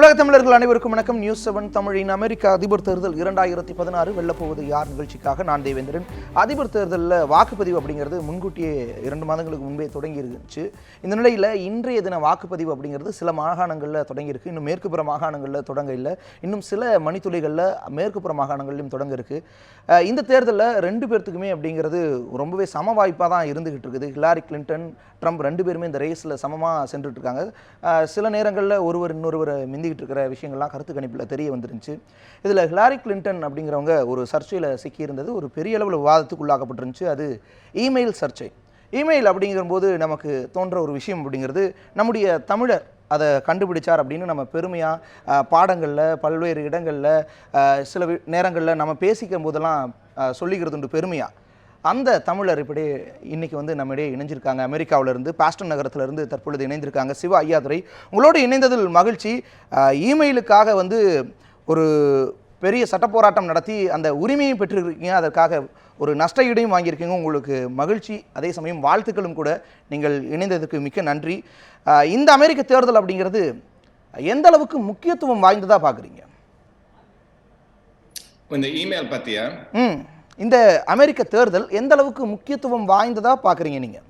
உலக தமிழர்கள் அனைவருக்கும் வணக்கம். நியூஸ் 7 தமிழின் அமெரிக்க அதிபர் தேர்தல் 2016 வெல்லப்போவது யார் நிகழ்ச்சிக்காக நான் தேவேந்திரன். அதிபர் தேர்தலில் வாக்குப்பதிவு அப்படிங்கிறது முன்கூட்டியே 2 மாதங்களுக்கு முன்பே தொடங்கி இருந்துச்சு. இந்த நிலையில் இன்றைய தின வாக்குப்பதிவு அப்படிங்கிறது சில மாகாணங்களில் தொடங்கியிருக்கு. இன்னும் மேற்குப்புற மாகாணங்களில் தொடங்க இல்லை. இன்னும் சில மணித்துளிகளில் மேற்குப்புற மாகாணங்களிலும் தொடங்க இருக்கு. இந்த தேர்தலில் 2 பேர்த்துக்குமே அப்படிங்கிறது ரொம்பவே சம வாய்ப்பாக தான் இருந்துகிட்டு இருக்குது. ஹிலாரி கிளின்டன், ட்ரம்ப் 2 பேருமே இந்த ரேஸில் சமமாக சென்றுட்டு இருக்காங்க. சில நேரங்களில் ஒருவர் இன்னொருவர் மிந்திக்கிட்டு இருக்கிற விஷயங்கள்லாம் கருத்து கணிப்பில் தெரிய வந்துருந்துச்சு. இதில் ஹிலாரி கிளின்டன் அப்படிங்கிறவங்க ஒரு சர்ச்சையில் சிக்கியிருந்தது ஒரு பெரிய அளவில் விவாதத்துக்கு உள்ளாக்கப்பட்டிருந்துச்சு. அது இமெயில் சர்ச்சை. இமெயில் அப்படிங்கும்போது நமக்கு தோன்ற ஒரு விஷயம் அப்படிங்கிறது, நம்முடைய தமிழர் அதை கண்டுபிடிச்சார் அப்படின்னு நம்ம பெருமையாக பாடங்களில் பல்வேறு இடங்களில் சில நேரங்களில் நம்ம பேசிக்கும் போதெல்லாம் சொல்லிக்கிறது உண்டு பெருமையாக. அந்த தமிழர் இப்படி இன்றைக்கி வந்து நம்மிடையே இணைஞ்சிருக்காங்க. அமெரிக்காவிலிருந்து பாஸ்டன் நகரத்திலிருந்து தற்பொழுது இணைந்திருக்காங்க சிவா ஐயாதுரை. உங்களோடு இணைந்ததில் மகிழ்ச்சி. இமெயிலுக்காக வந்து ஒரு பெரிய சட்ட போராட்டம் நடத்தி அந்த உரிமையும் பெற்றிருக்கீங்க, அதற்காக ஒரு நஷ்ட ஈடையும் வாங்கியிருக்கீங்க. உங்களுக்கு மகிழ்ச்சி, அதே சமயம் வாழ்த்துக்களும் கூட. நீங்கள் இணைந்ததுக்கு மிக்க நன்றி. இந்த அமெரிக்க தேர்தல் அப்படிங்கிறது எந்த அளவுக்கு முக்கியத்துவம் வாய்ந்ததாக பார்க்குறீங்க? இந்த இமெயில் பற்றியா? இந்த அமெரிக்க தேர்தல் எந்த அளவுக்கு முக்கியத்துவம் வாய்ந்ததா பார்க்குறீங்க நீங்கள்?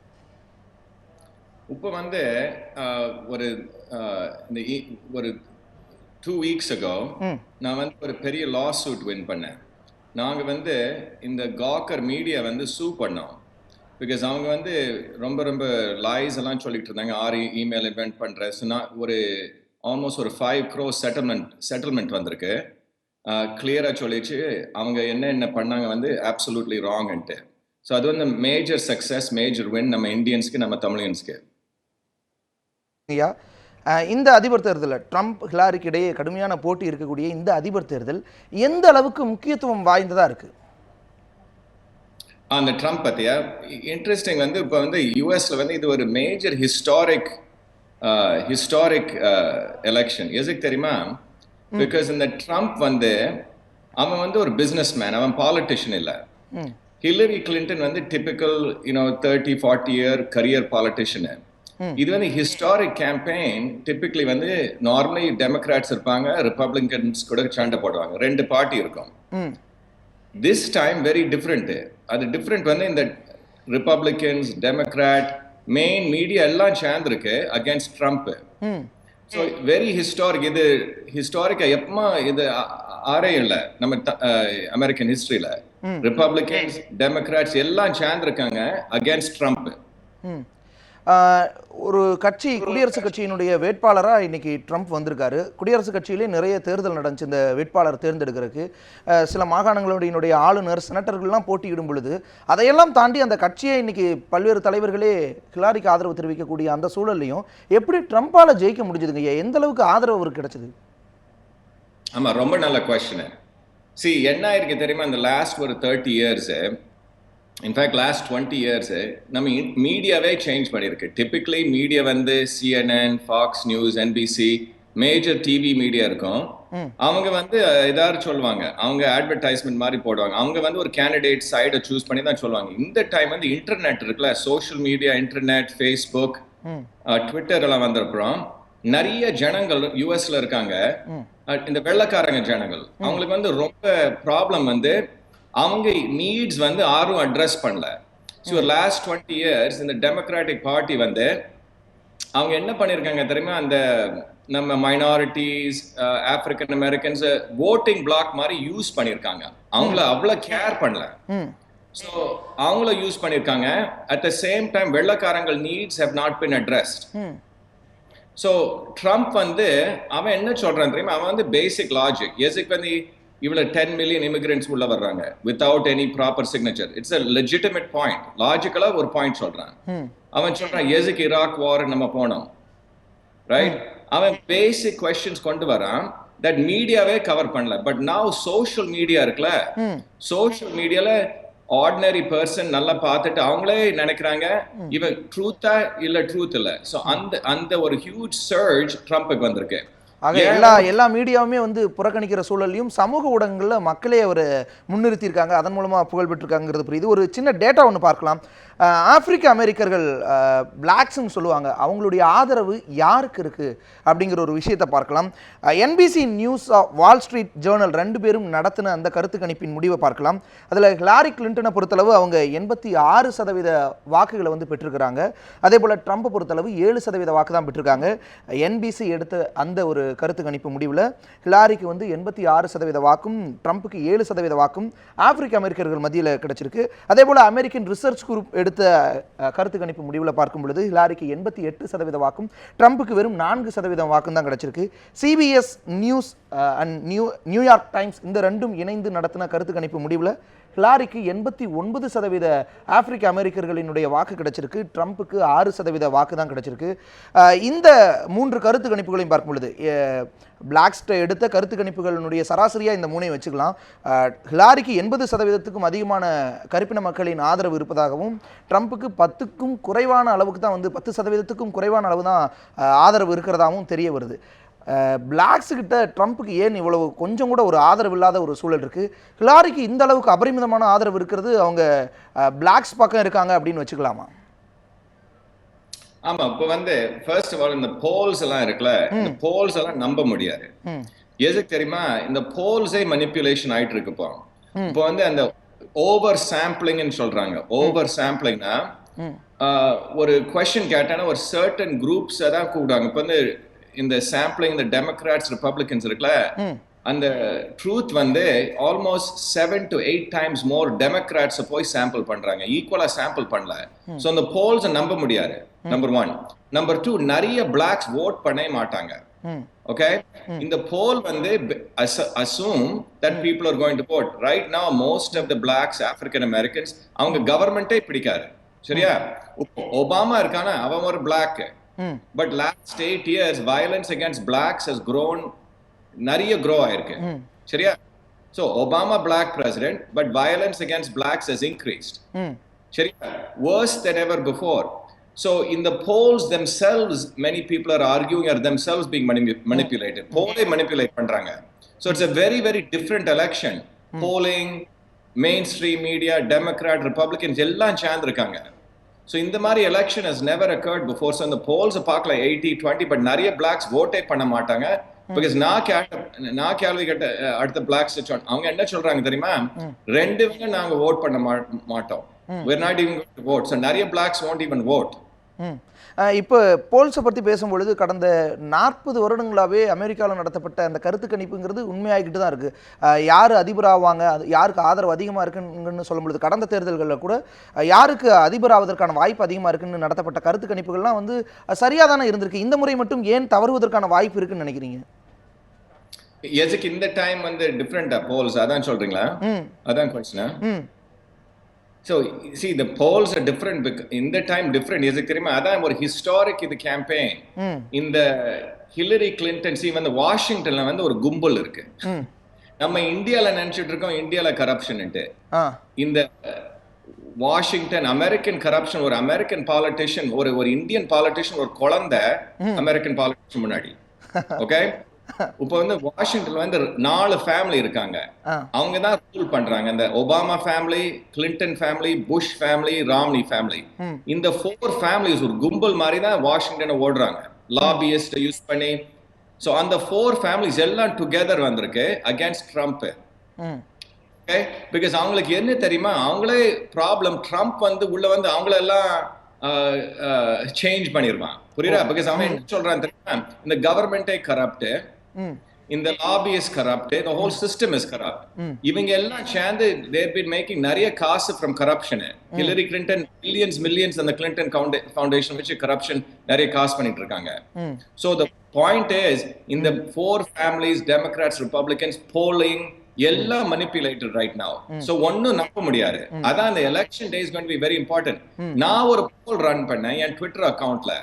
இப்போ வந்து ஒரு 2 weeks ago நான் வந்து ஒரு பெரிய லா சூட் வின் பண்ணேன். நாங்கள் வந்து இந்த காக்கர் மீடியா வந்து சூ பண்ணோம். பிகாஸ் அவங்க வந்து ரொம்ப லைஸ் எல்லாம் சொல்லிட்டு இருந்தாங்க. 6 இமெயில் இன்வென்ட் பண்ணுறேன். ஸோ நான் ஒரு ஆல்மோஸ்ட் ஒரு 5 crore செட்டில்மெண்ட் வந்திருக்கு. கிளியராக சொல்லிச்சு அவங்க என்ன பண்ணாங்க வந்து அப்சல்யூட்லி ராங்ன்ட்டு. ஸோ அது வந்து மேஜர் சக்ஸஸ், மேஜர் வின் நம்ம இந்தியன்ஸ்க்கு, நம்ம தமிழியன்ஸ்க்கு. ஐயா, இந்த அதிபர் தேர்தலில் ட்ரம்ப் ஹிலாரிக்கு இடையே கடுமையான போட்டி இருக்கக்கூடிய இந்த அதிபர் தேர்தல் எந்த அளவுக்கு முக்கியத்துவம் வாய்ந்ததாக இருக்குது? அந்த ட்ரம்ப் பற்றியா? இன்ட்ரெஸ்டிங் வந்து இப்போ வந்து யூஎஸ்ல வந்து இது ஒரு மேஜர் ஹிஸ்டாரிக் எலெக்ஷன். எதுக்கு தெரியுமா? பிகாஸ் இந்த ட்ரம்ப் வந்து அவன் வந்து ஒரு பிஸ்னஸ் மேன், அவன் பாலிட்டிஷியன் இல்லை. ஹிலரி கிளின்டன் வந்து டிபிக்கல் 30-40 இயர் கரியர் பாலிட்டிஷியனு. இது வந்து ஹிஸ்டாரிக் கேம்பெயின். டிபிக்கலி வந்து நார்மலி டெமோக்ராட்ஸ் இருப்பாங்க, ரிப்பப்ளிகன்ஸ் கூட சண்டை போடுவாங்க, 2 பார்ட்டி இருக்கும். This time very different. அது டிஃப்ரெண்ட் வந்து இந்த ரிப்பப்ளிகன்ஸ், டெமோக்ராட், மெயின் மீடியா எல்லாம் சேர்ந்துருக்கு against Trump. So very historic. இது ஹிஸ்டாரிக்கா எப்பமா இது ஆரே இல்லை நம்ம அமெரிக்கன் ஹிஸ்டரியில. ரிப்பப்ளிகன்ஸ், டெமோக்ராட்ஸ் எல்லாம் சேர்ந்துருக்காங்க அகேன்ஸ்ட் ட்ரம்ப். ஒரு கட்சி, குடியரசுக் கட்சியினுடைய வேட்பாளராக இன்னைக்கு ட்ரம்ப் வந்திருக்காரு. குடியரசுக் கட்சியிலே நிறைய தேர்தல் நடந்துச்சு இந்த வேட்பாளர் தேர்ந்தெடுக்கிறதுக்கு. சில மாகாணங்களுடைய ஆளுநர், செனட்டர்கள்லாம் போட்டியிடும் பொழுது அதையெல்லாம் தாண்டி அந்த கட்சியை இன்னைக்கு பல்வேறு தலைவர்களே ஹிலாரிக்கு ஆதரவு தெரிவிக்கக்கூடிய அந்த சூழல்லையும் எப்படி ட்ரம்ப்பால ஜெயிக்க முடிஞ்சதுங்க? எந்த அளவுக்கு ஆதரவு அவருக்கு கிடைச்சது? ஆமா, ரொம்ப நல்ல கொஸ்டின். என்ன ஆயிருக்கு தெரியுமா? இந்த லாஸ்ட் ஒரு 30 இயர்ஸ், இன்ஃபேக்ட் லாஸ்ட் 20 இயர்ஸ் நம்ம மீடியாவே சேஞ்ச் பண்ணியிருக்கு. டிப்பிக்கலி மீடியா வந்து CNN, Fox News, NBC major TV media இருக்கும். அவங்க வந்து ஏதாவது சொல்லுவாங்க, அவங்க அட்வர்டைஸ்மெண்ட் மாதிரி போடுவாங்க, அவங்க வந்து ஒரு கேண்டிடேட் சைடை சூஸ் பண்ணி தான் சொல்லுவாங்க. இந்த டைம் வந்து இன்டர்நெட் இருக்குல்ல, social media, internet, Facebook, Twitter எல்லாம் வந்தப்புறம் நிறைய ஜனங்கள் யூஎஸ்ல இருக்காங்க. இந்த வெள்ளக்காரங்க ஜனங்கள், அவங்களுக்கு வந்து ரொம்ப ப்ராப்ளம் வந்து அவங்க நீட்ஸ் வந்து யாரும் அட்ரஸ் பண்ணல. ஸோ லாஸ்ட் 20 இயர்ஸ் இந்த டெமோக்ராட்டிக் பார்ட்டி வந்து அவங்க என்ன பண்ணியிருக்காங்க தெரியுமா? அந்த நம்ம minorities, African Americans voting block மாதிரி யூஸ் பண்ணியிருக்காங்க. அவங்கள அவ்வளோ கேர் பண்ணல. ஸோ அவங்கள யூஸ் பண்ணியிருக்காங்க. அட் த சேம் டைம் வெள்ளக்காரங்கள் needs have not been addressed. So Trump வந்து அவன் என்ன சொல்றான் தெரியுமா? அவன் வந்து பேசிக் லாஜிக், எதுக்கு வந்து இவ்வளவு 10 மில்லியன் இமிகிரண்ட்ஸ் உள்ள வர்றாங்க without any proper signature. It's a legitimate point. லாஜிக்கலா ஒரு பாயிண்ட் சொல்றான். அவன் சொல்றான் எதுக்கு ஈராக் வார் நம்ம போனோம், ரைட்? அவன் பேசிக் கொஸ்டின்ஸ் கொண்டு வரான் தட் மீடியாவே கவர் பண்ணல. பட் நவ் சோஷியல் மீடியா இருக்குல்ல, சோஷியல் மீடியால ஆர்டினரி பர்சன் நல்லா பார்த்துட்டு அவங்களே நினைக்கிறாங்க இவன் ட்ரூத்தா இல்ல ட்ரூத் இல்ல. ஸோ அந்த ஒரு ஹியூஜ் சர்ஜ் ட்ரம்ப்புக்கு வந்திருக்கு. ஆக எல்லா மீடியாவுமே வந்து புறக்கணிக்கிற சூழலையும் சமூக ஊடகங்களில் மக்களே அவர் முன்னிறுத்தியிருக்காங்க, அதன் மூலமாக புகழ் பெற்றிருக்காங்கிறது புரியுது. ஒரு சின்ன டேட்டா ஒன்று பார்க்கலாம். ஆப்பிரிக்க அமெரிக்கர்கள் பிளாக்ஸ்ன்னு சொல்லுவாங்க, அவங்களுடைய ஆதரவு யாருக்கு இருக்குது அப்படிங்கிற ஒரு விஷயத்தை பார்க்கலாம். NBC news, Wall Street Journal ரெண்டு பேரும் நடத்தின அந்த கருத்து கணிப்பின் முடிவை பார்க்கலாம். அதில் ஹிலாரி கிளின்டனை பொறுத்தளவு அவங்க 86% வாக்குகளை வந்து பெற்றிருக்கிறாங்க. அதே போல் ட்ரம்ப்பை பொறுத்தளவு 7% வாக்கு தான் பெற்றிருக்காங்க. என்பிசி எடுத்த அந்த ஒரு கருத்து கணிப்பு முடிவில் ஹிலாரிக்கு வந்து 86% வாக்கும் ட்ரம்ப்புக்கு 7% வாக்கும் ஆப்பிரிக்க அமெரிக்கர்கள் மத்தியில் கிடைச்சிருக்கு. அதே போல் அமெரிக்கன் ரிசர்ச் குரூப் எடுத்த கருத்து கணிப்பு முடிவில் பார்க்கும் பொழுது ஹிலாரிக்கு 88% வாக்கும் ட்ரம்ப்புக்கு வெறும் 4% வாக்கும் தான் கிடைச்சிருக்கு. CBS news and New York Times இந்த ரெண்டும் இணைந்து நடத்தின கருத்து கணிப்பு முடிவில் ஹிலாரிக்கு 89% ஆப்பிரிக்க அமெரிக்கர்களினுடைய வாக்கு கிடைச்சிருக்கு, ட்ரம்ப்புக்கு 6% வாக்கு தான் கிடைச்சிருக்கு. இந்த 3 கருத்து கணிப்புகளையும் பார்க்கும் பொழுது பிளாக்ஸ்ட எடுத்த கருத்து கணிப்புகளினுடைய சராசரியாக இந்த 3ஐயும் வச்சுக்கலாம். ஹிலாரிக்கு 80%க்கும் அதிகமான கருப்பின மக்களின் ஆதரவு இருப்பதாகவும், ட்ரம்ப்புக்கு 10க்கும் குறைவான அளவுக்கு தான் வந்து 10%க்கும் குறைவான அளவு தான் ஆதரவு இருக்கிறதாகவும் தெரிய வருது. பிளாக்ஸுக்கிட்ட ட்ரம்ப்புக்கு ஏன் இவ்வளவு கொஞ்சம் கூட ஒரு ஆதரவு இல்லாத ஒரு சூழல் இருக்குது? ஹிலாரிக்கு இந்த அளவுக்கு அபரிமிதமான ஆதரவு இருக்கிறது அவங்க பிளாக்ஸ் பக்கம் இருக்காங்க அப்படின்னு வச்சுக்கலாமா? ஆமா, இப்போ வந்து ஃபர்ஸ்ட் ஆஃப் ஆல் இந்த போல்ஸ் எல்லாம் இருக்குல்ல, இந்த போல்ஸ் எல்லாம் நம்ப முடியாது. எதுக்கு தெரியுமா? இந்த போல்ஸே மனிப்புலேஷன் ஆயிட்டு இருக்கு. இப்போ வந்து அந்த ஓவர் சாம்பிளிங்னு சொல்றாங்க. ஓவர் சாம்பிளிங்னா ஒரு கொஸ்டின் கேட்டானா ஒரு சர்டன் குரூப்ஸ் தான் கூப்பிடுவாங்க. இப்போ வந்து இந்த சாம்பிளிங், இந்த டெமோக்ராட்ஸ் ரிப்பப்ளிகன்ஸ் இருக்குல்ல, அந்த ட்ரூத் வந்து ஆல்மோஸ்ட் 7 to 8 times மோர் டெமோக்ராட்ஸை போய் சாம்பிள் பண்றாங்க, ஈக்குவலா சாம்பிள் பண்ணல. ஸோ அந்த போல்ஸ் நம்ப முடியாது, நம்பர் 1. நம்பர் 2, நிறைய பிளாக்ஸ் ஓட் பண்ண மாட்டாங்க. ஓகே, இந்த போல் வந்து assume that people are going to vote. Right now most of the blacks, African Americans, அவங்க கவர்மெண்டே பிடிக்காது. சரியா? ஒபாமா இருக்கானா, அவன் ஒரு black. But last 8 years violence against blacks has grown, நிறைய grow ஆயிருக்கு. சரியா? So Obama black president, but violence against blacks has increased. சரியா? Worse than ever before. So in the polls themselves, many people are arguing are themselves being manipulated. Polling manipulate பண்றாங்க. So it's a very very different election. Polling, mainstream media, Democrat, Republicans எல்லாம் சேர்ந்திருக்காங்க. So இந்த மாதிரி election has never occurred before. So இந்த polls பார்க்கல 80-20, but நிறைய blacks vote பண்ண மாட்டாங்க. Because நான் கேள்வி கேட்ட அடுத்த blacks அவங்க என்ன சொல்றாங்க தெரியுமா? ரெண்டுமே நாங்க vote பண்ண மாட்டோம். We're not even going to vote. So நிறைய blacks won't even vote. இப்போ போல்ஸை பற்றி பேசும்பொழுது கடந்த 40 வருடங்களாகவே அமெரிக்காவில் நடத்தப்பட்ட அந்த கருத்து கணிப்புங்கிறது உண்மையாகிட்டு தான் இருக்குது. யார் அதிபராவாங்க, யாருக்கு ஆதரவு அதிகமாக இருக்குன்னு சொல்லும்பொழுது கடந்த தேர்தல்களில் கூட யாருக்கு அதிபராவதற்கான வாய்ப்பு அதிகமாக இருக்குன்னு நடத்தப்பட்ட கருத்து கணிப்புகள்லாம் வந்து சரியாக தானே இருந்திருக்கு. இந்த முறை மட்டும் ஏன் தவறுவதற்கான வாய்ப்பு இருக்குன்னு நினைக்கிறீங்க? எதுக்கு இந்த டைம் வந்து டிஃப்ரெண்டா போல்ஸ், அதான் சொல்றீங்களா? அதான் question. So see, the polls are different. In the time different. எதுக்கு தெரியுமா? அதான் ஒரு ஹிஸ்டாரிக் இது கேம்பெயின். இந்த ஹிலரி கிளின்டன், வந்து வாஷிங்டன்ல வந்து ஒரு கும்பல் இருக்கு. நம்ம இந்தியால நினைச்சிட்டு இருக்கோம் இந்தியால கரப்ஷன்ட்டு. இந்த வாஷிங்டன் அமெரிக்கன் கரப்ஷன், ஒரு அமெரிக்கன் பாலிட்டிஷியன், ஒரு இந்தியன் பாலிட்டிஷியன், ஒரு குழந்தை அமெரிக்கன் பாலிட்டிஷியன் முன்னாடி. ஓகே, இப்போ வந்து வாஷிங்டன்ல வந்து 4 ஃபேமிலி இருக்காங்க. அவங்க தான் ரூல் பண்றாங்க. இந்த Obama family, Clinton family, Bush family, Romney family. இந்த 4 ஃபேமிலிஸ் ஒரு கும்பல் மாதிரி தான் வாஷிங்டனை ஓடுறாங்க, லாபியிஸ்ட் யூஸ் பண்ணி. ஸோ அந்த 4 ஃபேமிலிஸ் எல்லாம் டுகெதர் வந்திருக்கு அகேன்ஸ்ட் ட்ரம்ப். ஓகே, பிகாஸ் அவங்களுக்கு என்ன தெரியுமா, அவங்களே ப்ராப்ளம். ட்ரம்ப் வந்து உள்ள வந்து அவங்களெல்லாம் சேஞ்ச் பண்ணிருவான். புரியுதா? பிகாஸ் அவன் என்ன சொல்றான் தெரியுமா, இந்த கவர்மெண்டே கரப்ட், இந்த lobby is corrupt, the whole system is corrupt. இவங்க எல்லாம் சேர்ந்து they've been making நிறைய காசு from corruption. Hillary Clinton millions அந்த கிளின்டன் ஃபவுண்டேஷன் வச்சு கரப்ஷன் நிறைய காசு பண்ணிட்டு இருக்காங்க. So the point is, in the 4 families, Democrats, Republicans, polling எல்லாம் manipulated right now. So ஒன்னும் நம்ப முடியாது. அதான் அந்த election day is going to be very important. நான் ஒரு poll run பண்ணேன் என் ட்விட்டர் அக்கவுண்ட்ல.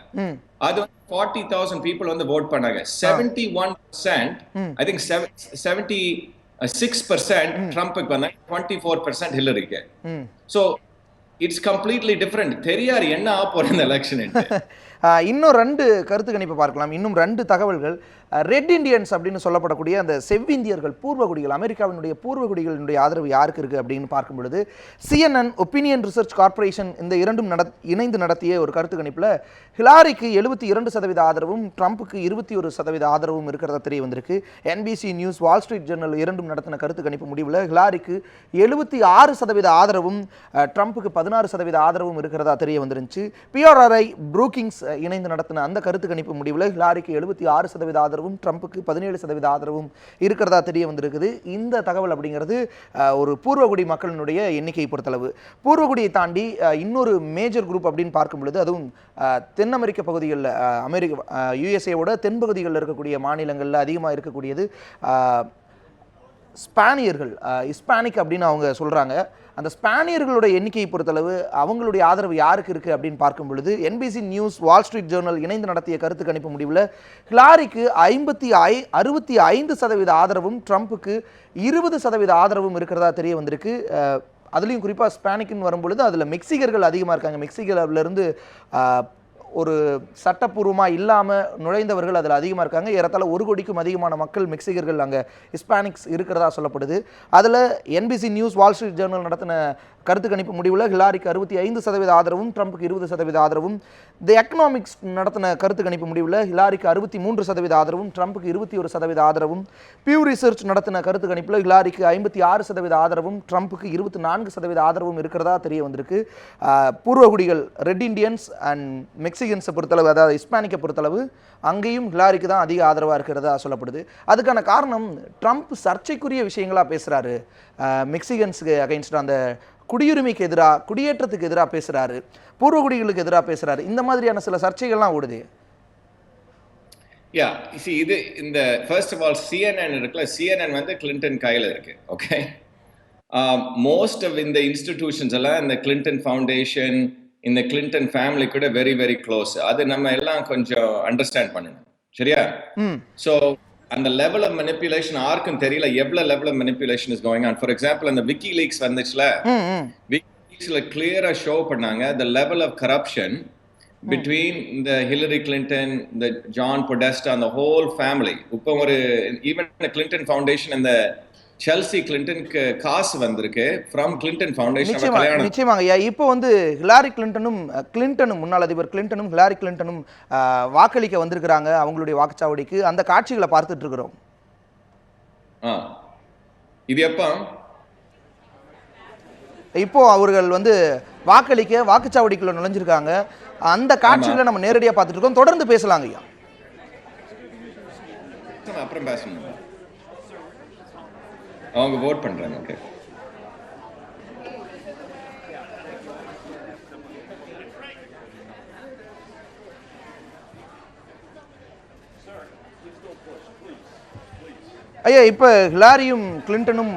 அது 40,000 people வந்து vote பண்ணாங்க. 71%, I think 76% ட்ரம்புக்கு வந்தாங்க, 24% ஹிலரிக்கு. So it's completely different. தெரியாது என்ன ஆக போற இந்த எலெக்ஷன். இன்னும் 2 கருத்து கணிப்பு பார்க்கலாம். இன்னும் 2 தகவல்கள். ரெட் இண்டியன்ஸ் அப்படின்னு சொல்லப்படக்கூடிய அந்த செவ்விந்தியர்கள், பூர்வகுடிகள், அமெரிக்காவினுடைய பூர்வகுடிகளினுடைய ஆதரவு யாருக்கு இருக்குது அப்படின்னு பார்க்கும் பொழுது CNN, ஒப்பீனியன் ரிசர்ச் கார்ப்பரேஷன் இந்த இரண்டும் இணைந்து நடத்திய ஒரு கருத்து கணிப்பில் ஹிலாரிக்கு 72% ஆதரவும் ட்ரம்ப்புக்கு 21% ஆதரவும் இருக்கிறதா தெரிய வந்திருக்கு. NBC news, Wall street journal இரண்டும் நடத்தின கருத்து கணிப்பு முடிவில் ஹிலாரிக்கு 76% ஆதரவும் ட்ரம்ப்புக்கு 16% ஆதரவும் இருக்கிறதா தெரிய வந்துருந்துச்சு. PRRI, ப்ரூக்கிங்ஸ் இணைந்து நடத்தின அந்த கருத்து கணிப்பு முடிவில் ஹிலாரிக்கு 76% ஆதரவும் ட்ரம்ப்புக்கு 17% ஆதரவும் இருக்கிறதா தெரிய வந்திருக்குது. இந்த தகவல் அப்படிங்கிறது ஒரு பூர்வகுடி மக்களினுடைய எண்ணிக்கையை பொறுத்தளவு. பூர்வகுடியை தாண்டி இன்னொரு மேஜர் குரூப் அப்படின்னு பார்க்கும் பொழுது அதுவும் தென் அமெரிக்க பகுதிகளில், USA-வோட தென்பகுதிகளில் இருக்கக்கூடிய மாநிலங்களில் அதிகமாக இருக்கக்கூடியது ஸ்பானியர்கள், ஹிஸ்பானிக் அப்படின்னு அவங்க சொல்கிறாங்க. அந்த ஸ்பானியர்களோட எண்ணிக்கையை பொறுத்தளவு அவங்களுடைய ஆதரவு யாருக்கு இருக்குது அப்படின்னு பார்க்கும் பொழுது NBC news, Wall Street Journal இணைந்து நடத்திய கருத்து கணிப்பு முடிவில் ஹிலாரிக்கு 65% ஆதரவும் ட்ரம்ப்புக்கு 20% ஆதரவும் இருக்கிறதா தெரிய வந்திருக்கு. அதுலேயும் குறிப்பாக ஸ்பானிக்னு வரும்பொழுது அதில் மெக்சிகர்கள் அதிகமாக இருக்காங்க. மெக்சிகோவிலேருந்து ஒரு சட்டப்பூர்வமாக இல்லாமல் நுழைந்தவர்கள் அதில் அதிகமாக இருக்காங்க. ஏறத்தாழ 1 கோடிக்கும் அதிகமான மக்கள் மெக்சிகர்கள் அங்கே ஹிஸ்பானிக்ஸ் இருக்கிறதா சொல்லப்படுது. அதில் NBC news, Wall Street Journal நடத்தின கருத்து கணிப்பு முடிவில் ஹிலாரிக்கு 65% ஆதரவும் ட்ரம்ப்புக்கு 20% ஆதரவும், தி எக்கனாமிக்ஸ் நடத்தின கருத்து கணிப்பு முடிவில் ஹிலாரிக்கு 63% ஆதரவும் ட்ரம்ப்புக்கு 21% ஆதரவும், பியூ ரிசர்ச் நடத்தின கருத்து கணிப்பில் ஹிலாரிக்கு 56% ஆதரவும் ட்ரம்ப்புக்கு 24% ஆதரவும் இருக்கிறதா தெரிய வந்திருக்கு. பூர்வகுடிகள், ரெட் இண்டியன்ஸ் அண்ட் மெக்சிகன்ஸை பொறுத்தளவு, அதாவது ஹிஸ்பானிக்கை பொறுத்தளவு அங்கேயும் ஹிலாரிக்கு தான் அதிக ஆதரவாக இருக்கிறதா சொல்லப்படுது. அதுக்கான காரணம் ட்ரம்ப் சர்ச்சைக்குரிய விஷயங்களாக பேசுகிறாரு. மெக்சிகன்ஸுக்கு அகைன்ஸ்ட் அந்த குடியுரிமைக்கு எதிராக, குடியேற்றத்துக்கு எதிராக பேசுகிறாரு, பூர்வகுடிகளுக்கு எதிராக பேசுகிறாரு. இந்த மாதிரியான சில சர்ச்சைகள்லாம் ஓடுது. இது இந்த ஃபர்ஸ்ட் ஆஃப் ஆல் CNN இருக்குல்ல, CNN வந்து கிளின்டன் கையில் இருக்கு. ஓகே, மோஸ்ட் ஆஃப் இந்த இன்ஸ்டிடியூஷன்ஸ் எல்லாம் இந்த கிளின்டன் ஃபவுண்டேஷன், இந்த கிளின்டன் ஃபேமிலி கூட வெரி வெரி க்ளோஸ். அது நம்ம எல்லாம் கொஞ்சம் அண்டர்ஸ்டாண்ட் பண்ணணும், சரியா? ஸோ அந்த லெவல் ஆஃப் மெனிப்புலேஷன் யாருக்கும் தெரியல, எவ்வளவு level of manipulation is going on. For example, அந்த விக்கி லீக்ஸ் வந்துச்சுல, விக்கி லீக்ஸ்ல கிளியரா ஷோ பண்ணாங்க the level of corruption between the Hillary Clinton, the John Podesta and the whole family. இப்போ ஒரு even the Clinton Foundation and the Chelsea Clintonக்கு காசு வந்திருக்கு from Clinton Foundation. நிச்சயமாங்க. இப்போ வந்து ஹிலாரி கிளின்டனும் முன்னாள் அதிபர் கிளின்டனும் ஹிலாரி கிளின்டனும் வாக்களிக்க வந்திருக்கிறாங்க அவங்களுடைய வாக்குச்சாவடிக்கு. அந்த காட்சிகளை பார்த்துட்டு இருக்கிறோம். இது எப்போ? இப்போ அவர்கள் வந்து வாக்களிக்க வாக்குச்சாவடிக்குள்ள நுழைஞ்சிருக்காங்க. அந்த காட்சிகளை நம்ம நேரடியாக பார்த்துட்டு இருக்கோம். தொடர்ந்து பேசலாங்க ஐயா. அப்புறம் பேசணும், அவங்க வோட் பண்றாங்க. ஓகே, ஐயா, இப்போ ஹிலாரியும் கிளின்டனும்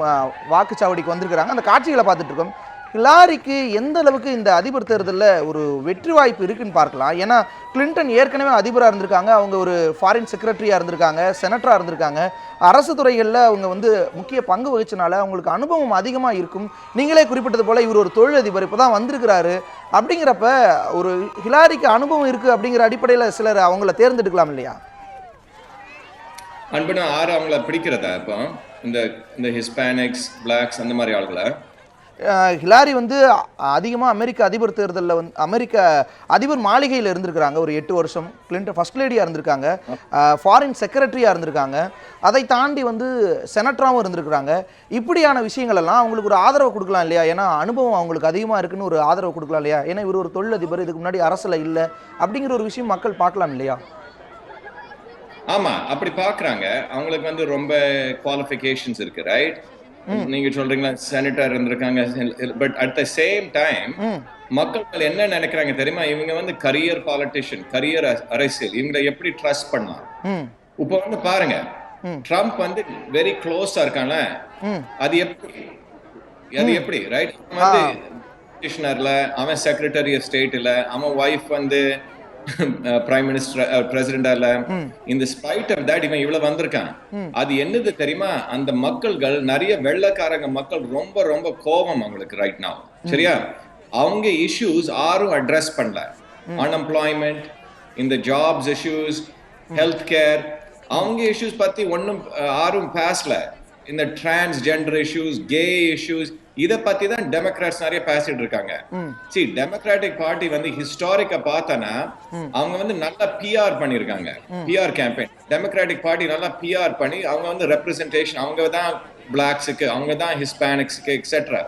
வாக்குச்சாவடிக்கு வந்திருக்கிறாங்க. அந்த காட்சிகளை பார்த்துட்டு இருக்கோம். ஹிலாரிக்கு எந்த அளவுக்கு இந்த அதிபர் தேர்தலில் ஒரு வெற்றி வாய்ப்பு இருக்குன்னு பார்க்கலாம். ஏன்னா கிளின்டன் ஏற்கனவே அதிபராக இருந்திருக்காங்க, அவங்க ஒரு ஃபாரின் செக்ரட்டரியாக இருந்திருக்காங்க, செனட்டராக இருந்திருக்காங்க, அரசு துறைகளில் அவங்க வந்து முக்கிய பங்கு வகிச்சனால அவங்களுக்கு அனுபவம் அதிகமாக இருக்கும். நீங்களே குறிப்பிட்டது போல் இவர் ஒரு தொழிலதிபர், இப்போ தான் வந்திருக்கிறாரு. அப்படிங்கிறப்ப ஒரு ஹிலாரிக்கு அனுபவம் இருக்குது அப்படிங்கிற அடிப்படையில் சிலர் அவங்கள தேர்ந்தெடுக்கலாம் இல்லையா? அன்புனா ஆறு அவங்கள பிடிக்கிறதா இப்போ இந்த ஹிஸ்பானிக்ஸ், பிளாக்ஸ் அந்த மாதிரி ஆளுகளை? ஹிலாரி வந்து அதிகமாக அமெரிக்க அதிபர் தேர்தலில் வந்து அமெரிக்க அதிபர் மாளிகையில் இருந்திருக்கிறாங்க ஒரு 8 வருஷம். கிளின்டன் ஃபர்ஸ்ட் லேடியாக இருந்திருக்காங்க, ஃபாரின் செக்ரட்டரியாக இருந்திருக்காங்க, அதை தாண்டி வந்து செனட்டராகவும் இருந்திருக்கிறாங்க. இப்படியான விஷயங்கள் எல்லாம் அவங்களுக்கு ஒரு ஆதரவு கொடுக்கலாம் இல்லையா? ஏன்னா அனுபவம் அவங்களுக்கு அதிகமாக இருக்குன்னு ஒரு ஆதரவு கொடுக்கலாம் இல்லையா? ஏன்னா இவர் ஒரு தொழிலதிபர், இதுக்கு முன்னாடி அரசில் இல்லை அப்படிங்கிற ஒரு விஷயம் மக்கள் பார்க்கலாம் இல்லையா? ஆமா, அப்படி பார்க்குறாங்க. அவங்களுக்கு வந்து ரொம்ப குவாலிஃபிகேஷன்ஸ் இருக்கு, ரைட்? நீங்க சொல்றீங்களா செனட்டர் இருந்திருக்காங்க, but at the same time மக்கள் என்ன நினைக்கிறாங்க தெரியுமா? இவங்க வந்து கரியர் பாலிட்டிஷியன், கரியர் அரசியல், இவங்களை எப்படி ட்ரஸ்ட் பண்ணலாம்? இப்போ வந்து பாருங்க, ட்ரம்ப் வந்து வெரி க்ளோஸா இருக்காங்க. அது எப்படி ரைட்? வந்து கமிஷனர்ல, அவன் செக்ரட்டரி ஆஃப் ஸ்டேட்ல, அவன் ஒய்ஃப் வந்து பிரைம் மினிஸ்டர் பிரசிடென்டால. இந்த ஸ்பைட் ஆஃப் தட் இவன் இவ்வளவு வந்திருக்கான். அது என்னது தெரியுமா? அந்த மக்கள்கள் நிறைய வெள்ளக்காரங்க மக்கள் ரொம்ப ரொம்ப கோபம் அவங்களுக்கு ரைட் நவ, சரியா? அவங்க இஷ்யூஸ் யாரும் அட்ரஸ் பண்ணல. அன்எம்ப்ளாய்மெண்ட், இந்த ஜாப்ஸ் இஷ்யூஸ், ஹெல்த் கேர், அவங்க இஷ்யூஸ் பத்தி ஒன்றும் யாரும் பேசல. இந்த டிரான்ஸ்ஜெண்டர் இஷ்யூஸ், கே இஷ்யூஸ், இத பத்தி தான் டெமோக்ராட்ஸ் நிறைய பேசிட்டு இருக்காங்க. see டெமோக்ராட்டிக் பார்ட்டி வந்து ஹிஸ்டாரிக்க பார்த்தனா அவங்க வந்து நல்ல பிஆர் பண்ணிருக்காங்க. பிஆர் கேம்பெயின் டெமோக்ராட்டிக் பார்ட்டி நல்லா பிஆர் பண்ணி அவங்க வந்து ரெப்ரசன்டேஷன், அவங்க தான் பிளாக்ஸுக்கு, அவங்க தான் ஹிஸ்பானிக்ஸ்க்கு எக்ஸெட்ரா.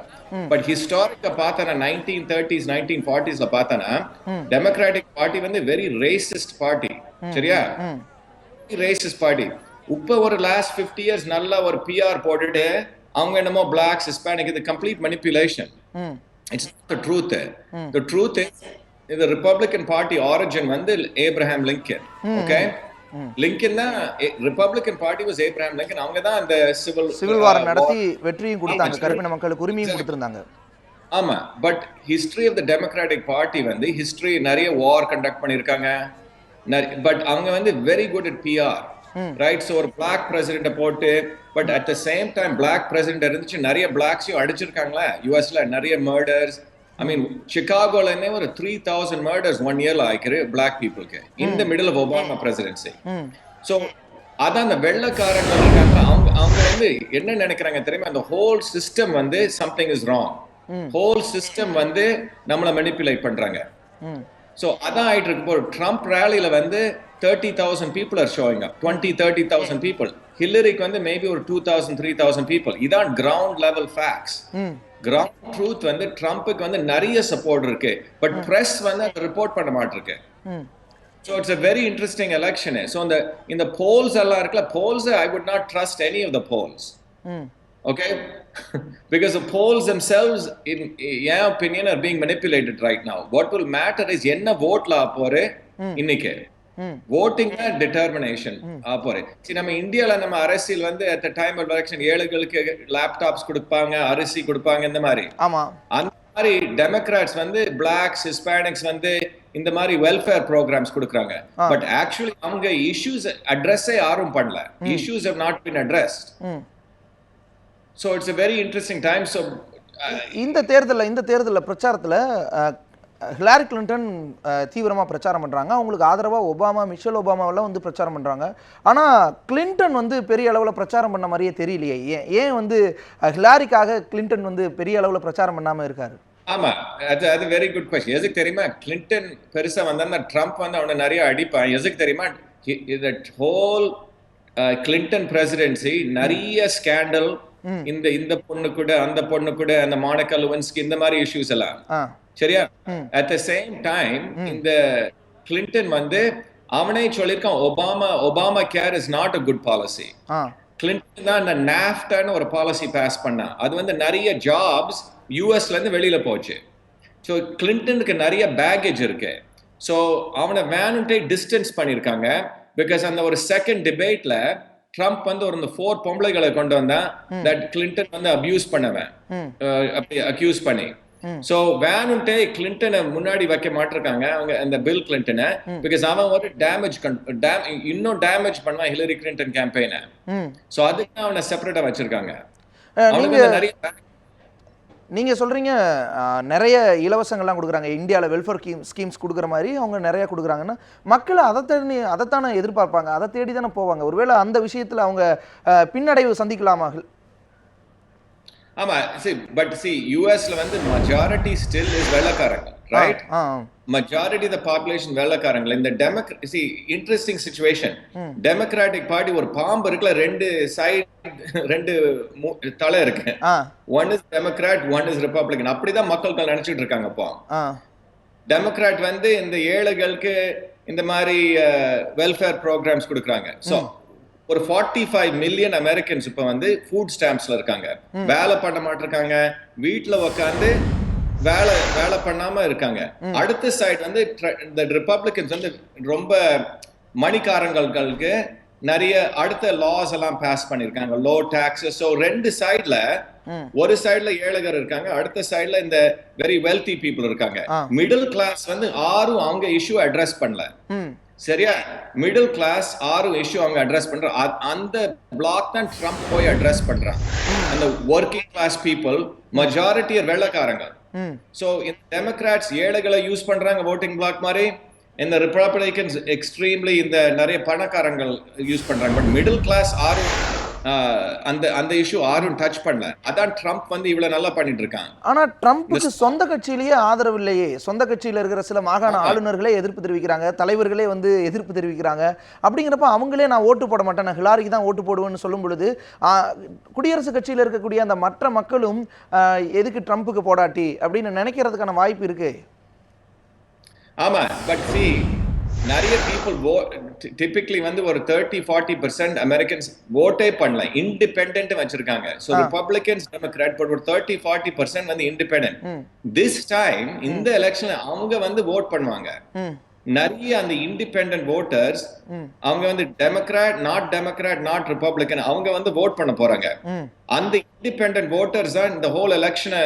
பட் ஹிஸ்டாரிக்க பார்த்தனா 1930s 1940sல பார்த்தனா டெமோக்ராட்டிக் பார்ட்டி வந்து வெரி ரேசிஸ்ட் பார்ட்டி. சரியா? Racist party. இப்ப ஒரு லாஸ்ட் 50 years நல்ல ஒரு பிஆர் போட்டுட்டு அவங்க என்னமோ பிளாக்ஸ், ஹிஸ்பானிக், இது complete manipulation. It's not the truth. The truth is the Republican Party origin வந்து ஏப்ரஹாம் லிங்கன். ஓகே, லிங்கன் தான் Republican party was Abraham Lincoln. அவங்க தான் அந்த சிவில் வார் நடத்தி வெற்றியும் கொடுத்தாங்க, கருப்பின மக்களுக்கு உரிமையும் கொடுத்திருந்தாங்க. ஆமா, but history of the Democratic party வந்து ஹிஸ்டரி நிறைய வார் கண்டக்ட் பண்ணிருக்காங்க. பட் அவங்க வந்து very good at PR. Right? So ஒரு பிளாக் பிரசிடென்ட் போட்டு, but at the same time black president இருந்துச்சு, நிறைய பிளாக்ஸையும் அடிச்சிருக்காங்களா யூஎஸ்ல, நிறைய மர்டர்ஸ். ஐ மீன் சிகாகோலனே ஒரு 3000 மர்டர்ஸ் 1 yearல ஆயிருக்கு பிளாக் பீப்புளுக்கு in the middle of Obama presidency. So அதான் அந்த வெள்ளக்காரங்க இருக்காங்க, அவங்க வந்து என்ன நினைக்கிறாங்க தெரியுமா? அந்த ஹோல் சிஸ்டம் வந்து something is wrong. Whole system வந்து நம்மளை மனிப்புலேட் பண்றாங்க. சோ அதான் ஆயிட்டு இருக்கு. ட்ரம்ப் ரேலியில வந்து 30,000 people are showing up. 20-30,000 people. ஹில்லரிக்கு வந்து மேபி ஒரு 2,000-3,000 people. இதான் ground level facts. Ground truth வந்து ட்ரம்ப்புக்கு வந்து நிறைய சப்போர்ட் இருக்கு, பட் பிரஸ் வந்து அதை ரிப்போர்ட் பண்ண மாட்டிருக்கு. So it's a very interesting election. So இந்த polls எல்லாம் இருக்குல்ல, polls I would not trust any of the polls. Okay? Because the polls themselves, in my opinion, are being manipulated right now. What will matter is என்ன voteல போறே இன்னைக்கு. voting determination ஆப்போரே. சரி, நம்ம இந்தியால நம்ம அரசியல் வந்து at the time of election ஏழைகளுக்கு லேப்டாப்ஸ் கொடுப்பாங்க, அரிசி கொடுப்பாங்க, இந்த மாதிரி. ஆமா, அந்த மாதிரி டெமோக்ராட்ஸ் வந்து பிளாக்ஸ், ஹிஸ்பானிக்ஸ் வந்து இந்த மாதிரி வெல்ஃபேர் ப்ரோக்ராம்ஸ் கொடுக்குறாங்க. பட் ஆக்சுவலி அவங்க இஷ்யூஸ் அட்ரஸே யாரும் பண்ணல. Issues have not been addressed. So it's a very interesting time. So இந்த தேர்தலில் பிரச்சாரத்துல ஹிலாரி கிளின்டன் தீவிரமாக பிரச்சாரம் பண்ணுறாங்க. அவங்களுக்கு ஆதரவாக மிஷேல் ஒபாமாவெல்லாம் வந்து பிரச்சாரம் பண்ணுறாங்க. ஆனால் கிளின்டன் வந்து பெரிய அளவில் பிரச்சாரம் பண்ண மாதிரியே தெரியலையே. ஏன் வந்து ஹிலாரிக்காக கிளின்டன் வந்து பெரிய அளவில் பிரச்சாரம் பண்ணாமல் இருக்காரு? ஆமா, அது வெரி குட் கொஸ்டின். எதுக்கு தெரியுமா? கிளின்டன் பெருசா வந்தா ட்ரம்ப் வந்து அவனை நிறைய அடிப்பான். எதுக்கு தெரியுமா? ஹோல் கிளின்டன் பிரசிடென்சி நிறைய ஸ்கேண்டல், இந்த பொண்ணு கூட அந்த பொண்ணு கூட, அந்த மோனிகா லெவின்ஸ்கி, இந்த மாதிரி இஷ்யூஸ் எல்லாம். சரியா? at the same time இந்த கிளின்டன் வந்து அவனே சொல்லிருக்கான், Obama care is not a good policy. Clinton தான் அந்த நாஃப்டான்னு ஒரு பாலிசி பாஸ் பண்ணா. அது வந்து நிறைய ஜாப்ஸ் யூஎஸ்ல இருந்து வெளியில போச்சு. ஸோ கிளின்டனுக்கு நிறைய பேகேஜ் இருக்கு. ஸோ அவனை வேணும்ட்டே டிஸ்டன்ஸ் பண்ணிருக்காங்க. பிகாஸ் அந்த ஒரு செகண்ட் டிபேட்ல ட்ரம்ப் வந்து ஒரு 4 பொம்பளைகளை கொண்டு வந்தா தட் கிளின்டன் வந்து அபியூஸ் பண்ணவன், அப்படி அக்யூஸ் பண்ணி. சோ வேணும்ட்டே கிளின்டனை முன்னாடி வைக்க மாட்டிருக்காங்க அவங்க, அந்த பில் கிளின்டனை. பிகாஸ் அவன் ஒரு இன்னும் டேமேஜ் பண்ணா ஹிலரி கிளின்டன் கேம்பெயினை. சோ அதுக்கு அவனை செப்பரேட்டா வச்சிருக்காங்க. நீங்க சொல்றீங்க நிறைய இலவசங்கள்லாம் கொடுக்குறாங்க, இந்தியாவில் வெல்ஃபேர் ஸ்கீம்ஸ் கொடுக்குற மாதிரி அவங்க நிறைய கொடுக்குறாங்கன்னா, மக்கள் அதைத்தானே எதிர்பார்ப்பாங்க, அதை தேடி தானே போவாங்க. ஒருவேளை அந்த விஷயத்துல அவங்க பின்னடைவு சந்திக்கலாமா? ஆமா, பட் யூஎஸ்ல வந்து மெஜாரிட்டி ஸ்டில் இஸ் வெள்ளக்காரங்க, right? Majority of the population வெள்ளக்காரங்க. இந்த இன்ட்ரெஸ்டிங் சிச்சுவேஷன். டெமோக்ராட்டிக் பார்ட்டி ஒரு பாம்பு இருக்குல, ரெண்டு தலை இருக்கு. One is democrat, one is Republican. அப்படிதான் மக்கள் நினைச்சிட்டு இருக்காங்க. இப்போ டெமோக்ராட் வந்து இந்த ஏழைகளுக்கு இந்த மாதிரி வெல்ஃபேர் ப்ரோக்ராம்ஸ் கொடுக்குறாங்க. சோ ஒரு 45 மில்லியன் அமெரிக்கன்ஸ் இப்ப வந்து ஃபுட் ஸ்டாம்ப்ஸ்ல இருக்காங்க, வேலை பண்ண மாட்டிருக்காங்க, வீட்டுல உட்காந்து வேலை பண்ணாம இருக்காங்க. அடுத்த சைடு வந்து இந்த ரிபப்ளிகன்ஸ் வந்து ரொம்ப மணிக்காரங்களுக்கு நிறைய அடுத்த லாஸ் எல்லாம் பாஸ் பண்ணிருக்காங்க, லோ டாக்ஸஸ். ஸோ ரெண்டு சைட்ல, ஒரு சைடுல ஏழைகர் இருக்காங்க, அடுத்த சைடுல இந்த வெரி வெல்தி பீப்புள் இருக்காங்க. மிடில் கிளாஸ் வந்து யாரும் அவங்க இஷ்யூ அட்ரஸ் பண்ணல. சரியா? மிடில் கிளாஸ் 6 இஷ்யூ அவங்க அட்ரஸ் பண்ற, அந்த பிளாக் தான் ட்ரம்ப் போய் அட்ரஸ் பண்றான். அந்த ஒர்க்கிங் கிளாஸ் பீப்புள் மெஜாரிட்டி வெள்ளக்காரங்க. ஸோ இந்த டெமோக்ராட்ஸ் ஏழைகளை யூஸ் பண்றாங்க voting block மாதிரி, இந்த ரிப்பப்ளிகன்ஸ் எக்ஸ்ட்ரீம்லி இந்த நிறைய பணக்காரங்கள் யூஸ் பண்றாங்க. பட் மிடில் கிளாஸ் ஆரும் அந்த இஷ்யூ ஆரும் டச் பண்ணல. அதான் ட்ரம்ப் வந்து இவ்வளவு நல்லா பண்ணிட்டு இருக்காங்க. ஆனா ட்ரம்ப்புக்கு சொந்த கட்சியிலேயே ஆதரவு இல்லையே. சொந்த கட்சியில இருக்கிற சில மாகாண ஆளுநர்களே எதிர்ப்பு தெரிவிக்கிறாங்க, தலைவர்களே வந்து எதிர்ப்பு தெரிவிக்கிறாங்க. அப்படிங்கிறப்ப அவங்களே நான் ஓட்டு போட மாட்டேன், நான் ஹிலாரிக்கு தான் ஓட்டு போடுவேன்னு சொல்லும் பொழுது குடியரசுக் கட்சியில் இருக்கக்கூடிய அந்த மற்ற மக்களும் எதுக்கு ட்ரம்ப்புக்கு போடாட்டி அப்படின்னு நினைக்கிறதுக்கான வாய்ப்பு இருக்கு. ஆமா, பட் see நிறைய people typically வந்து ஒரு 30-40% அமெரிக்கன்ஸ் ஓட்டே பண்ணல, இண்டிபெண்டன்ட் வச்சிருக்காங்க. சோ ரிபப்ளிகன்ஸ் டெமோக்ராட் பட் ஒரு 30-40% வந்து இண்டிபெண்டன்ட். திஸ் டைம் இந்த எலெக்ஷன்ல அவங்க வந்து ஓட் பண்ணுவாங்க. நிறைய அந்த இண்டிபெண்டன்ட் வோட்டர்ஸ் அவங்க வந்து டெமோக்ராட் நாட் ரிபப்ளிகன் அவங்க வந்து ஓட் பண்ண போறாங்க. அந்த இண்டிபெண்டன்ட் வோட்டர்ஸ் தான் இந்த ஹோல் எலெக்ஷனை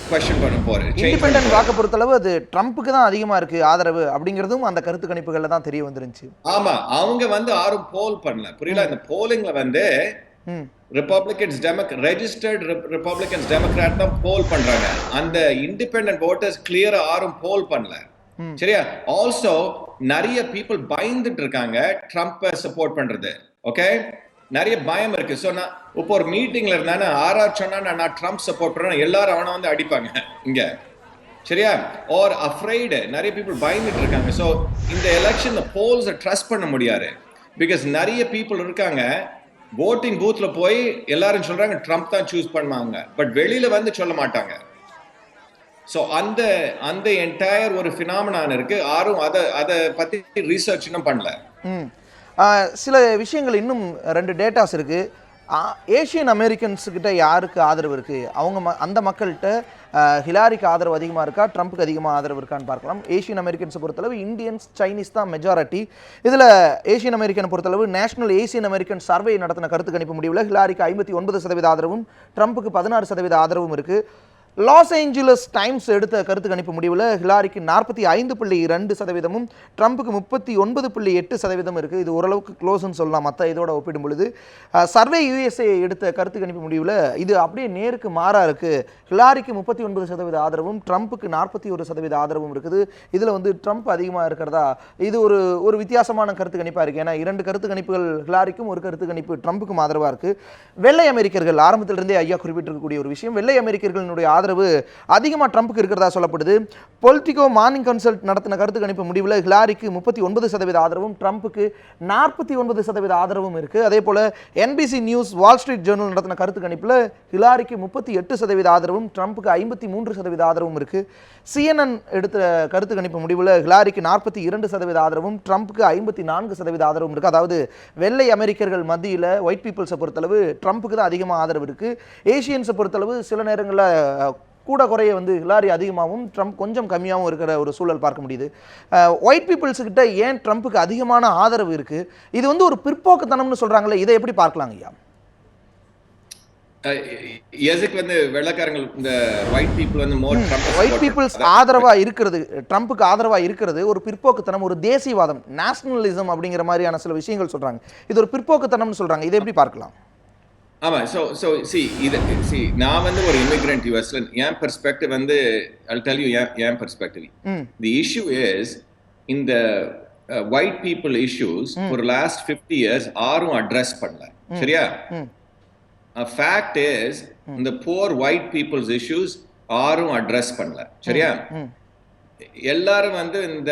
क्वेश्चन பண்ண போறாங்க. இண்டிபெண்டன்ட் வாக்க பொறுத்தளவு அது ட்ரம்ப்புக்கு தான் அதிகமா இருக்கு ஆதரவு அப்படிங்கிறதும் அந்த கருத்து கணிப்புகள்ல தான் தெரிய வந்துருச்சு. ஆமா, அவங்க வந்து யாரும் போல் பண்ணல, புரியல. இந்த போலிங்ல வந்து ரிபப்ளிகன்ஸ் ரெஜிஸ்டர்ட் ரிபப்ளிகன்ஸ் டெமோக்ராட் தான் போல் பண்றாங்க. அந்த இண்டிபெண்டன்ட் வோட்டர்ஸ் கிளியரா யாரும் போல் பண்ணல. சரியா? ஆல்சோ நிறைய பீப்புள் பயந்துட்டு இருக்காங்க ட்ரம்ப் சப்போர்ட் பண்றது. ஓகே, நிறைய பயம் இருக்கு. சோ நான் இப்போ ஒரு மீட்டிங்ல இருந்தானே ஆர்ஆர் சொன்னா நான் ட்ரம்ப் சப்போர்ட் பண்றேன், எல்லாரும் அவனை வந்து அடிப்பாங்க இங்க. சரியா? ஆர் அஃப்ரைடு, நிறைய பீப்புள் பயந்துட்டு இருக்காங்க. சோ இந்த எலெக்ஷன் போல்ஸ் ட்ரஸ்ட் பண்ண முடியாது. பிகாஸ் நிறைய பீப்புள் இருக்காங்க voting பூத்ல போய் எல்லாரும் சொல்றாங்க ட்ரம்ப் தான் சூஸ் பண்ணுவாங்க, பட் வெளியில வந்து சொல்ல மாட்டாங்க. சோ அந்த என்டையர் ஒரு ஃபினாமினான் இருக்கு. யாரும் அதை பத்தி ரிசர்ச் இன்னும் பண்ணல. சில விஷயங்கள் இன்னும் 2 டேட்டாஸ் இருக்கு. ஏஷியன் அமெரிக்கன்ஸ் கிட்ட யாருக்கு ஆதரவு இருக்கு, அவங்க அந்த மக்கள்கிட்ட ஹிலாரிக்கு ஆதரவு அதிகமாக இருக்கா, ட்ரம்ப்புக்கு அதிகமாக ஆதரவு இருக்கான்னு பார்க்கலாம். ஏஷியன் அமெரிக்கன்ஸை பொறுத்தளவு இந்தியன்ஸ், சைனீஸ் தான் மெஜாரிட்டி. இதில் ஏஷியன் அமெரிக்கனை பொறுத்தளவு நேஷனல் ஏசியன் அமெரிக்கன் சர்வே நடத்தின கருத்து கணிப்பு முடிவில் ஹிலாரிக்கு 59% ஆதரவும் ட்ரம்ப்புக்கு 16% ஆதரவும் இருக்குது. லாஸ் ஏஞ்சலஸ் டைம்ஸ் எடுத்த கருத்து கணிப்பு முடிவில் ஹிலாரிக்கு 45.2%, ட்ரம்ப்புக்கு 39.8% இருக்குது. இது ஓரளவுக்கு க்ளோஸ்ன்னு சொல்லலாம் மற்ற இதோட ஒப்பிடும் பொழுது. சர்வே யூஎஸ்ஏ எடுத்த கருத்து கணிப்பு முடிவில் இது அப்படியே நேருக்கு மாறாக இருக்குது. ஹிலாரிக்கு 39% ஆதரவும் ட்ரம்ப்புக்கு 41% ஆதரவும் இருக்குது. இதில் வந்து ட்ரம்ப் அதிகமாக இருக்கிறதா இது ஒரு வித்தியாசமான கருத்து கணிப்பாக இருக்குது. ஏன்னா 2 கருத்து கணிப்புகள் ஹிலாரிக்கும், ஒரு கருத்து கணிப்பு ட்ரம்ப்புக்கும் ஆதரவாக இருக்குது. வெள்ளை அமெரிக்கர்கள் ஆரம்பத்திலிருந்தே ஐயா குறிப்பிட்டிருக்கக்கூடிய ஒரு விஷயம், வெள்ளை அமெரிக்கர்களுடைய ஆதரவு அதிகமாக ட்ரம்ப்புக்கு இருக்கிறதா சொல்லப்படுது. பொலிட்டிகோ மார்னிங் கன்சல்ட் நடத்தின கருத்து கணிப்பு முடிவில் ஹிலாரிக்கு 39% ஆதரவும் ட்ரம்ப்புக்கு 49% ஆதரவும் இருக்குது. அதே போல் NBC news, Wall Street Journal நடத்தின கருத்து கணிப்பில் ஹிலாரிக்கு 38% ஆதரவும் ட்ரம்ப்புக்கு 53% ஆதரவும் இருக்குது. CNN எடுத்த கருத்து கணிப்பு முடிவில் ஹிலாரிக்கு 42% ஆதரவும் ட்ரம்ப்புக்கு 54% ஆதரவும் இருக்குது. அதாவது வெள்ளை அமெரிக்கர்கள் மத்தியில் ஒயிட் பீப்புள்ஸை பொறுத்தளவு ட்ரம்ப்புக்கு தான் அதிகமாக ஆதரவு இருக்குது. ஏஷியன்ஸை பொறுத்தளவு சில நேரங்களில் கூட குறைய வந்து ஹிலாரி அதிகமாகவும் ட்ரம்ப் கொஞ்சம் கம்மியாகவும் இருக்கிற ஒரு சூழல் பார்க்க முடியுது. ஒயிட் பீப்புள்ஸுக்கிட்ட ஏன் ட்ரம்ப்புக்கு அதிகமான ஆதரவு இருக்குது? இது வந்து ஒரு பிற்போக்குத்தனம்னு சொல்கிறாங்களே, இதை எப்படி பார்க்கலாங்க ஐயா? எதுக்கு வந்து வெள்ளைக்காரங்கள் இந்த ஒயிட் பீப்புள் வந்து ஒயிட் பீப்புள்ஸ் ஆதரவாக இருக்கிறது, ட்ரம்ப்புக்கு ஆதரவாக இருக்கிறது ஒரு பிற்போக்குத்தனம், ஒரு தேசியவாதம், நேஷனலிசம் அப்படிங்கிற மாதிரியான சில விஷயங்கள் சொல்கிறாங்க. இது ஒரு பிற்போக்குத்தனம்னு சொல்கிறாங்க, இதை எப்படி பார்க்கலாம்? ஆமா, see நான் வந்து ஒரு இமிகிரண்ட் யுஎஸ்ல என் பெர்ஸ்பெக்டிவ் வந்து I'll tell you N perspective. The issue is in the white people issues for the last 50 years யாரும் அட்ரஸ் பண்ணல. சரியா? A fact is the poor white people's issues யாரும் அட்ரஸ் பண்ணல. சரியா? எல்லாரும் வந்து இந்த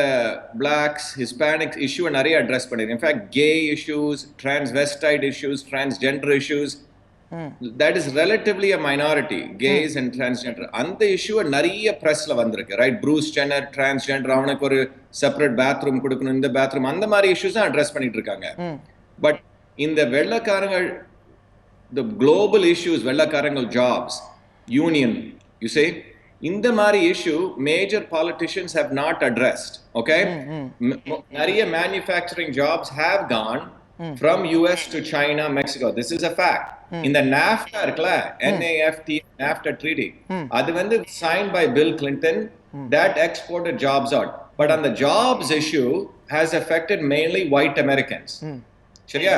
blacks, Hispanics issue நிறைய அட்ரஸ் பண்ணிருக்காங்க. In fact gay issues, transvestite issues, transgender issues, that is relatively a minority, gays and transgender. அந்த இஷ்யூ நிறைய பிரஸ்ல வந்திருக்கு, ரைட்? ப்ரூஸ் ஜெனர் டிரான்ஸ்ஜெண்டர், அவனுக்கு ஒரு செப்பரேட் பாத்ரூம் கொடுக்கணும், இந்த பாத்ரூம், அந்த மாதிரி இஷ்யூஸ் தான் அட்ரஸ் பண்ணிட்டு இருக்காங்க. பட் இந்த வெள்ளைக்காரங்கள், the global issues, வெள்ளைக்காரங்கள் jobs, union, you say, இந்த மாதிரி issue major politicians have not addressed. Okay? நிறைய manufacturing jobs have gone from US to China, Mexico. This is a fact. In the NAFTA இருக்குல, NAFTA treaty, அது வந்து signed by Bill Clinton, that exported jobs out. But on the jobs issue has affected mainly white Americans. சரியா?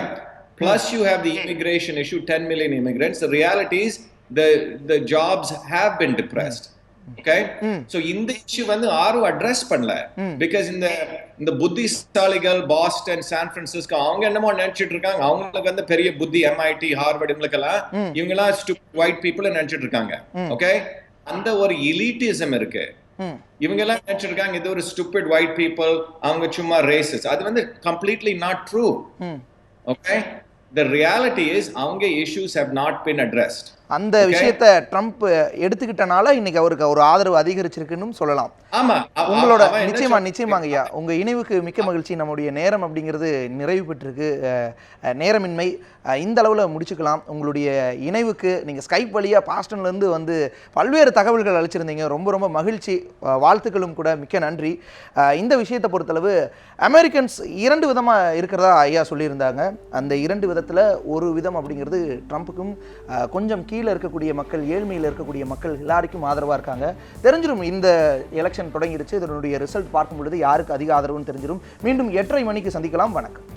Plus you have the immigration issue, 10 million immigrants. The reality is the jobs have been depressed. Okay so இந்த issue வந்து யாரும் address பண்ணல because இந்த புத்திசாலிகள் Boston San Francisco அவங்க என்னமோ நினைச்சிட்டு இருக்காங்க அவங்களுக்கு வந்து பெரிய புத்தி MIT ஹார்வர்ட் இவங்களுக்கெல்லாம் இவங்க எல்லாம் ஒயிட் பீப்புள் நினைச்சிட்டு இருக்காங்க ஓகே அந்த ஒரு எலிட்டிசம் இருக்கு இவங்க எல்லாம் நினைச்சிருக்காங்க இது ஒரு ஸ்டூபிட் ஒயிட் பீப்புள் அவங்க சும்மா ரேசஸ் அது வந்து completely not true okay the reality is அவங்க issues have not been addressed அந்த விஷயத்தை ட்ரம்ப் எடுத்துக்கிட்டனால இன்னைக்கு அவருக்கு ஒரு ஆதரவு அதிகரிச்சிருக்குன்னு சொல்லலாம். ஆமா உங்களோட நிச்சயமாங்க ஐயா உங்க இணைவுக்கு மிக்க மகிழ்ச்சி. நம்முடைய நேரம் அப்படிங்கிறது நிறைவு பெற்றிருக்கு. நேரமின்மை இந்த அளவில் முடிச்சுக்கலாம். உங்களுடைய இணைவுக்கு நீங்கள் ஸ்கைப் வழியாக பாஸ்டன்லேருந்து வந்து பல்வேறு தகவல்கள் அளிச்சிருந்தீங்க. ரொம்ப ரொம்ப மகிழ்ச்சி. வாழ்த்துக்களும் கூட. மிக்க நன்றி. இந்த விஷயத்தை பொறுத்தளவு அமெரிக்கன்ஸ் 2 விதமாக இருக்கிறதா ஐயா சொல்லியிருந்தாங்க. அந்த 2 விதத்தில் ஒரு விதம் அப்படிங்கிறது ட்ரம்ப்புக்கும் கொஞ்சம் கீழே இருக்கக்கூடிய மக்கள் ஏழ்மையில் இருக்கக்கூடிய மக்கள் எல்லாருக்கும் ஆதரவாக இருக்காங்க. தெரிஞ்சிடும் இந்த எலெக்ஷன் தொடங்கிருச்சு. இதனுடைய ரிசல்ட் பார்க்கும் பொழுது யாருக்கு அதிக ஆதரவுன்னு தெரிஞ்சிடும். மீண்டும் 8:30 மணிக்கு சந்திக்கலாம். வணக்கம்.